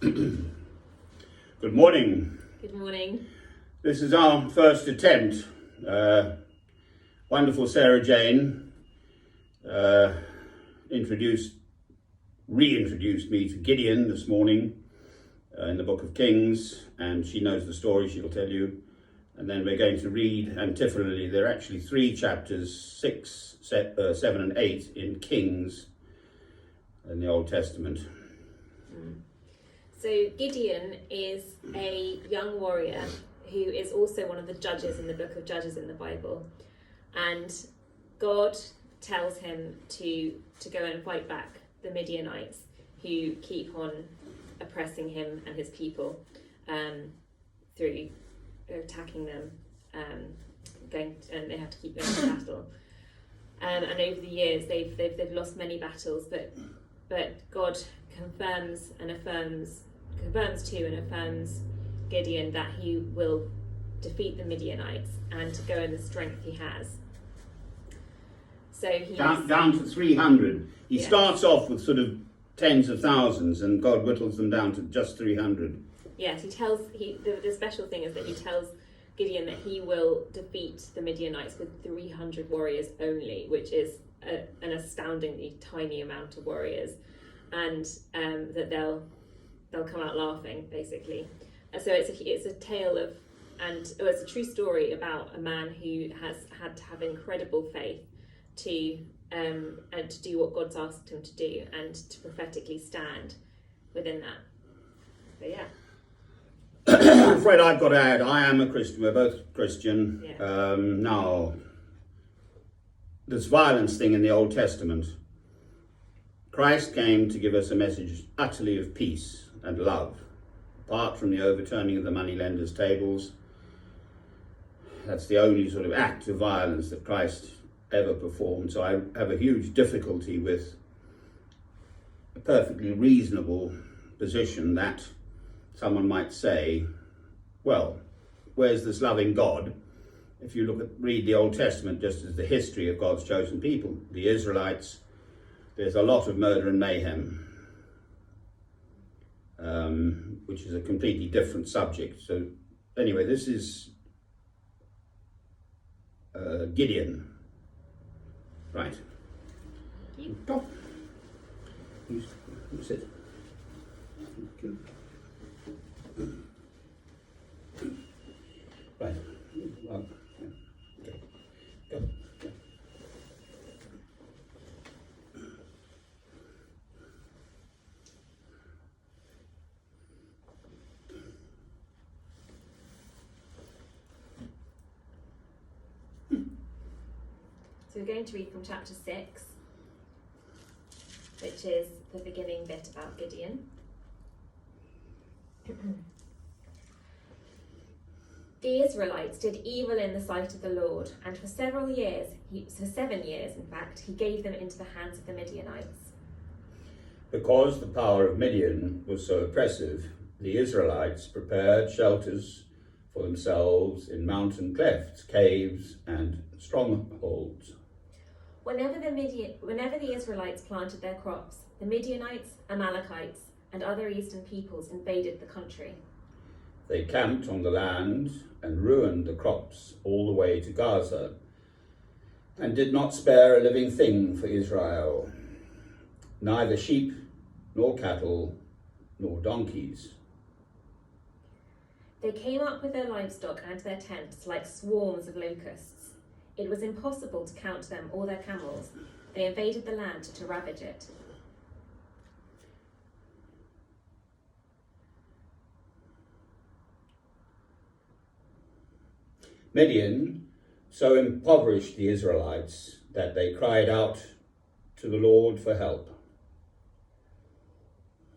Good morning. Good morning. This is our first attempt. Wonderful Sarah Jane reintroduced me to Gideon this morning in the book of Kings, and she knows the story, she'll tell you. And then we're going to read antiphonally. There are actually 3 chapters, 6, 7 and 8 in Kings in the Old Testament. So Gideon is a young warrior who is also one of the judges in the book of Judges in the Bible. And God tells him to go and fight back the Midianites who keep on oppressing him and his people through attacking them, and they have to keep going to battle. And over the years they've lost many battles, but God confirms Gideon that he will defeat the Midianites and to go in the strength he has. So he's down to 300. He starts off with sort of tens of thousands, and God whittles them down to just 300. Yes, the special thing is that he tells Gideon that he will defeat the Midianites with 300 warriors only, which is an astoundingly tiny amount of warriors, and that they'll come out laughing, basically. So it's a tale of, it's a true story about a man who has had to have incredible faith to do what God's asked him to do and to prophetically stand within that. But yeah. I'm afraid I've got to add, I am a Christian, we're both Christian. Yeah. Now, this violence thing in the Old Testament, Christ came to give us a message utterly of peace and love. Apart from the overturning of the moneylenders' tables, that's the only sort of act of violence that Christ ever performed. So I have a huge difficulty with a perfectly reasonable position that someone might say, well, where's this loving God? If you read the Old Testament just as the history of God's chosen people, the Israelites, there's a lot of murder and mayhem, which is a completely different subject. So anyway, this is Gideon. Right. Stop. You sit. Good. Right. Well, okay. Go. Go. So we're going to read from chapter 6, which is the beginning bit about Gideon. The Israelites did evil in the sight of the Lord, and for 7 years, in fact, he gave them into the hands of the Midianites. Because the power of Midian was so oppressive, the Israelites prepared shelters for themselves in mountain clefts, caves, and strongholds. Whenever the Israelites planted their crops, the Midianites, Amalekites, and other eastern peoples invaded the country. They camped on the land and ruined the crops all the way to Gaza, and did not spare a living thing for Israel, neither sheep, nor cattle, nor donkeys. They came up with their livestock and their tents like swarms of locusts. It was impossible to count them or their camels. They invaded the land to ravage it. Midian so impoverished the Israelites that they cried out to the Lord for help.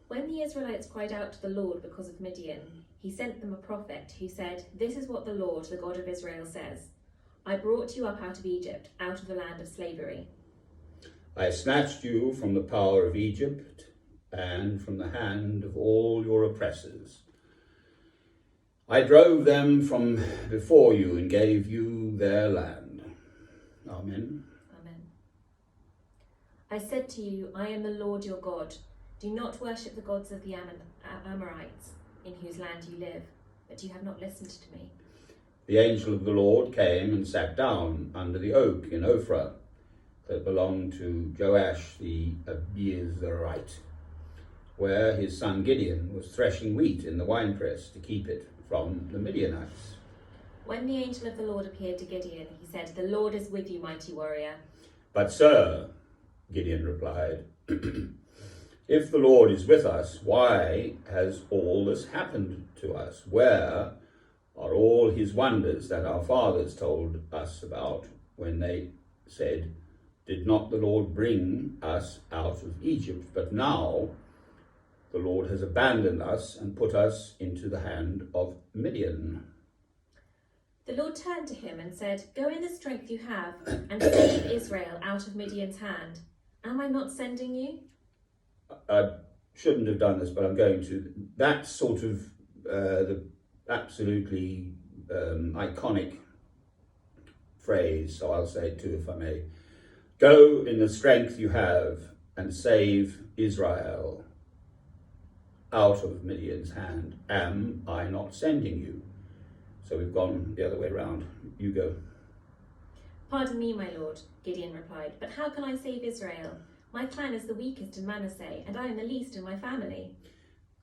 When the Israelites cried out to the Lord because of Midian, he sent them a prophet who said, "This is what the Lord, the God of Israel, says. I brought you up out of Egypt, out of the land of slavery. I snatched you from the power of Egypt and from the hand of all your oppressors. I drove them from before you and gave you their land." Amen. Amen. I said to you, I am the Lord your God. Do not worship the gods of the Amorites, in whose land you live, but you have not listened to me. The angel of the Lord came and sat down under the oak in Ophrah that belonged to Joash the Abiezrite, where his son Gideon was threshing wheat in the winepress to keep it from the Midianites. When the angel of the Lord appeared to Gideon, he said, "The Lord is with you, mighty warrior." "But sir," Gideon replied, "if the Lord is with us, why has all this happened to us? Where are all his wonders that our fathers told us about when they said, 'Did not the Lord bring us out of Egypt?' But now the Lord has abandoned us and put us into the hand of Midian." The Lord turned to him and said, "Go in the strength you have and save Israel out of Midian's hand. Am I not sending you?" I shouldn't have done this, but I'm going to. That's sort of the absolutely iconic phrase, so I'll say it too if I may. Go in the strength you have and save Israel out of Midian's hand. Am I not sending you? So we've gone the other way around. You go. "Pardon me, my lord," Gideon replied, "but how can I save Israel? My clan is the weakest in Manasseh, and I am the least in my family."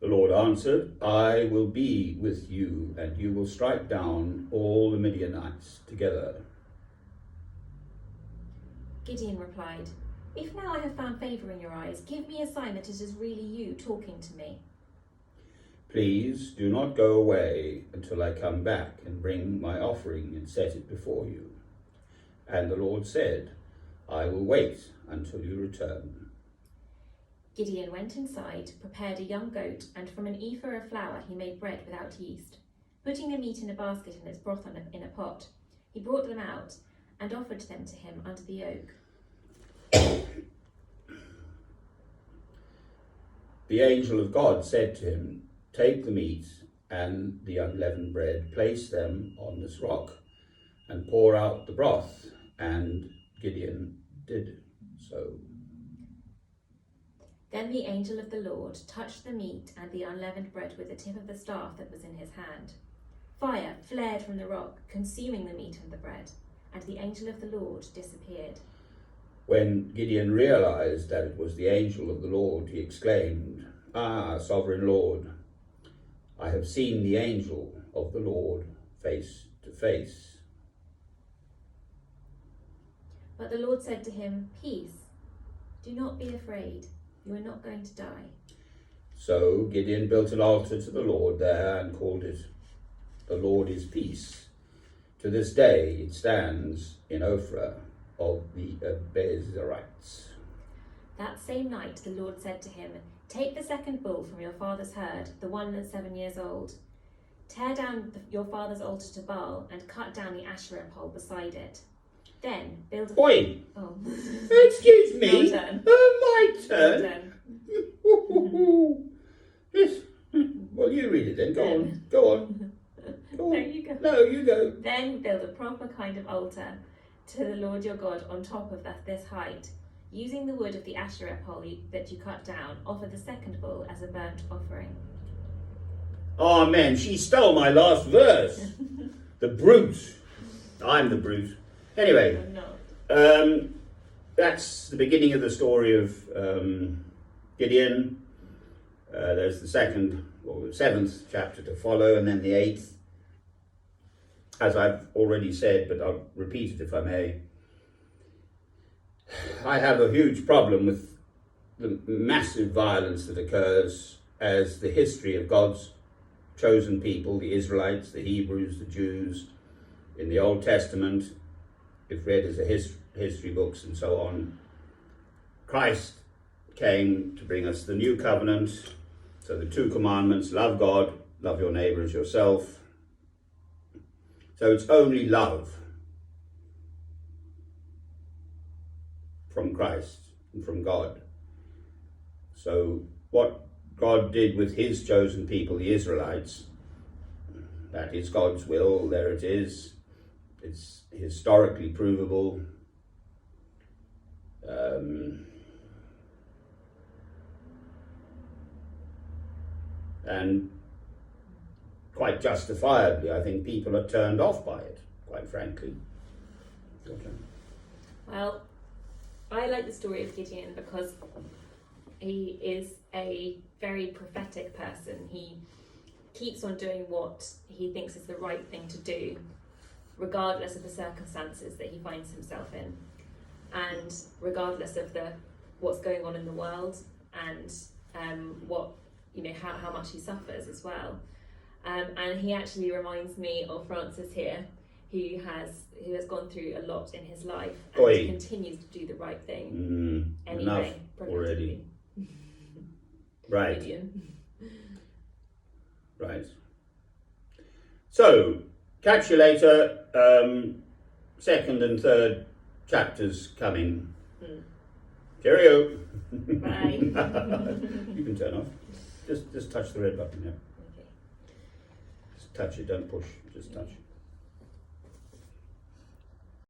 The Lord answered, "I will be with you, and you will strike down all the Midianites together." Gideon replied, "If now I have found favour in your eyes, give me a sign that it is really you talking to me." "Please do not go away until I come back and bring my offering and set it before you." And the Lord said, "I will wait until you return." Gideon went inside, prepared a young goat, and from an ephah of flour he made bread without yeast. Putting the meat in a basket and its broth in a pot, he brought them out and offered them to him under the oak. The angel of God said to him, "Take the meat and the unleavened bread, place them on this rock, and pour out the broth." And Gideon did so. Then the angel of the Lord touched the meat and the unleavened bread with the tip of the staff that was in his hand. Fire flared from the rock, consuming the meat and the bread, and the angel of the Lord disappeared. When Gideon realized that it was the angel of the Lord, he exclaimed, "Ah, sovereign Lord, I have seen the angel of the Lord face to face." But the Lord said to him, "Peace, do not be afraid, you are not going to die." So Gideon built an altar to the Lord there and called it, "The Lord is Peace." To this day it stands in Ophrah of the Abiezrites. That same night the Lord said to him, "Take the second bull from your father's herd, the one that's 7 years old. Tear down your father's altar to Baal and cut down the Asherah pole beside it. Then build a..." Oi! Oh. Excuse me. Your turn. My Your turn. turn. Yes. Well, you read it then. Go on. Go on. Go No, on. you go. No, you go. Then build a proper kind of altar to the Lord your God on top of this height. Using the wood of the Asherah pole that you cut down, offer the second bull as a burnt offering. Oh man, she stole my last verse. The brute. I'm the brute. Anyway, I'm not. that's the beginning of the story of Gideon. There's the second or the 7th chapter to follow, and then the 8th. As I've already said, but I'll repeat it if I may. I have a huge problem with the massive violence that occurs as the history of God's chosen people, the Israelites, the Hebrews, the Jews, in the Old Testament, if read as a history books and so on. Christ came to bring us the new covenant, so the 2 commandments: love God, love your neighbour as yourself. So it's only love from Christ and from God. So what God did with his chosen people, the Israelites, that is God's will. There it is. It's historically provable. And quite justifiably, I think people are turned off by it, quite frankly. Well, I like the story of Gideon because he is a very prophetic person. He keeps on doing what he thinks is the right thing to do, regardless of the circumstances that he finds himself in, and regardless of what's going on in the world, and how much he suffers as well. And he actually reminds me of Francis here, who has gone through a lot in his life and continues to do the right thing. Enough already. Right. Gideon. Right. So, catch you later. Second and third chapters coming. Cheerio. Bye. You can turn off. Just touch the red button, yeah. Okay. Just touch it, don't push. Just touch.